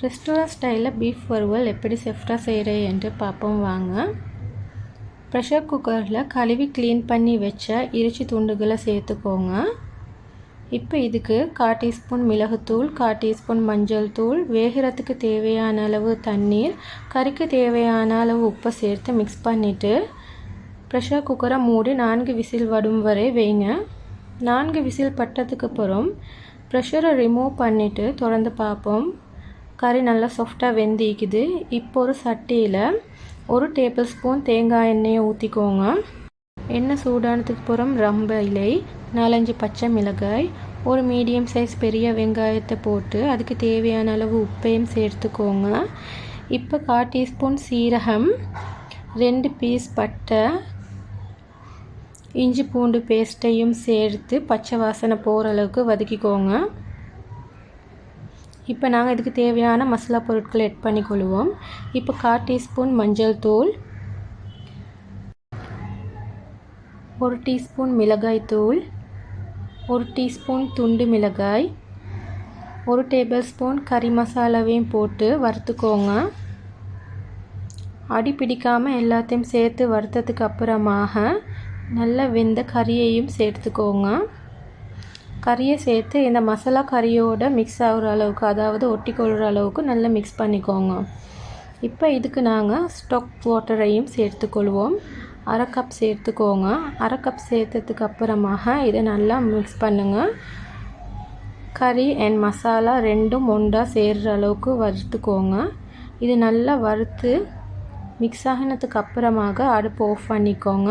Restaurant ஸ்டைலில் beef வறுவல் எப்படி சேஃப்டாக செய்கிறேன் என்று பார்ப்போம் வாங்க. ப்ரெஷர் குக்கரில் கழுவி க்ளீன் பண்ணி வச்ச இறைச்சி துண்டுகளை சேர்த்துக்கோங்க. இப்போ இதுக்கு 1/4 டீஸ்பூன் மிளகுத்தூள், 1/4 டீஸ்பூன் மஞ்சள் தூள், வேகிறதுக்கு தேவையான அளவு தண்ணீர், கறிக்கு தேவையான அளவு உப்பை சேர்த்து மிக்ஸ் பண்ணிவிட்டு ப்ரெஷர் குக்கரை மூடி 4 விசில் வரும் வரை வைங்க. 4 விசில் பட்டதுக்கு அப்புறம் ப்ரெஷரை ரிமூவ் பண்ணிவிட்டு திறந்து பார்ப்போம். கறி நல்லா சாஃப்டாக வெந்திக்குது. இப்போ ஒரு சட்டியில் 1 டேபிள் ஸ்பூன் தேங்காய் எண்ணெயை ஊற்றிக்கோங்க. எண்ணெய் சூடானதுக்கு அப்புறம் ரம்ப இலை, 4-5 பச்சை மிளகாய், ஒரு மீடியம் சைஸ் பெரிய வெங்காயத்தை போட்டு அதுக்கு தேவையான அளவு உப்பையும் சேர்த்துக்கோங்க. இப்போ 1/4 டீஸ்பூன் சீரகம், 2 பீஸ் பட்டை, இஞ்சி பூண்டு பேஸ்ட்டையும் சேர்த்து பச்சை வாசனை போகிற அளவுக்கு வதக்கிக்கோங்க. இப்போ நாங்கள் இதுக்கு தேவையான மசாலா பொருட்களை ஆட் பண்ணிக்கொள்வோம். இப்போ 1/4 டீஸ்பூன் மஞ்சள் தூள், 1 டீஸ்பூன் மிளகாய் தூள், 1 டீஸ்பூன் துண்டு மிளகாய், 1 டேபிள் ஸ்பூன் கறி மசாலாவையும் போட்டு வறுத்துக்கோங்க. அடி பிடிக்காமல் எல்லாத்தையும் சேர்த்து வறுத்ததுக்கு அப்புறமாக நல்லா வெந்த கறியையும் சேர்த்துக்கோங்க. கறியை சேர்த்து இந்த மசாலா கறியோட மிக்ஸ் ஆகிற அளவுக்கு, அதாவது ஒட்டி கொள்கிற அளவுக்கு நல்லா மிக்ஸ் பண்ணிக்கோங்க. இப்போ இதுக்கு நாங்கள் ஸ்டாக் வாட்டரையும் சேர்த்துக்கொள்வோம். 1/2 கப் சேர்த்துக்கோங்க. 1/2 கப் சேர்த்ததுக்கு அப்புறமாக இதை நல்லா மிக்ஸ் பண்ணுங்கள். கறி அண்ட் மசாலா ரெண்டும் ஒன்றா சேர்கிற அளவுக்கு வறுத்துக்கோங்க. இது நல்லா வறுத்து மிக்ஸ் ஆகினதுக்கு அப்புறமாக அடுப்பு ஆஃப் பண்ணிக்கோங்க.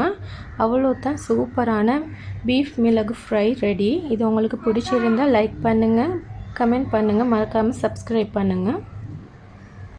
அவ்வளோதான், சூப்பரான பீஃப் மிளகு ஃப்ரை ரெடி. இது உங்களுக்கு பிடிச்சிருந்தால் லைக் பண்ணுங்கள், கமெண்ட் பண்ணுங்கள், மறக்காமல் சப்ஸ்கிரைப் பண்ணுங்கள்.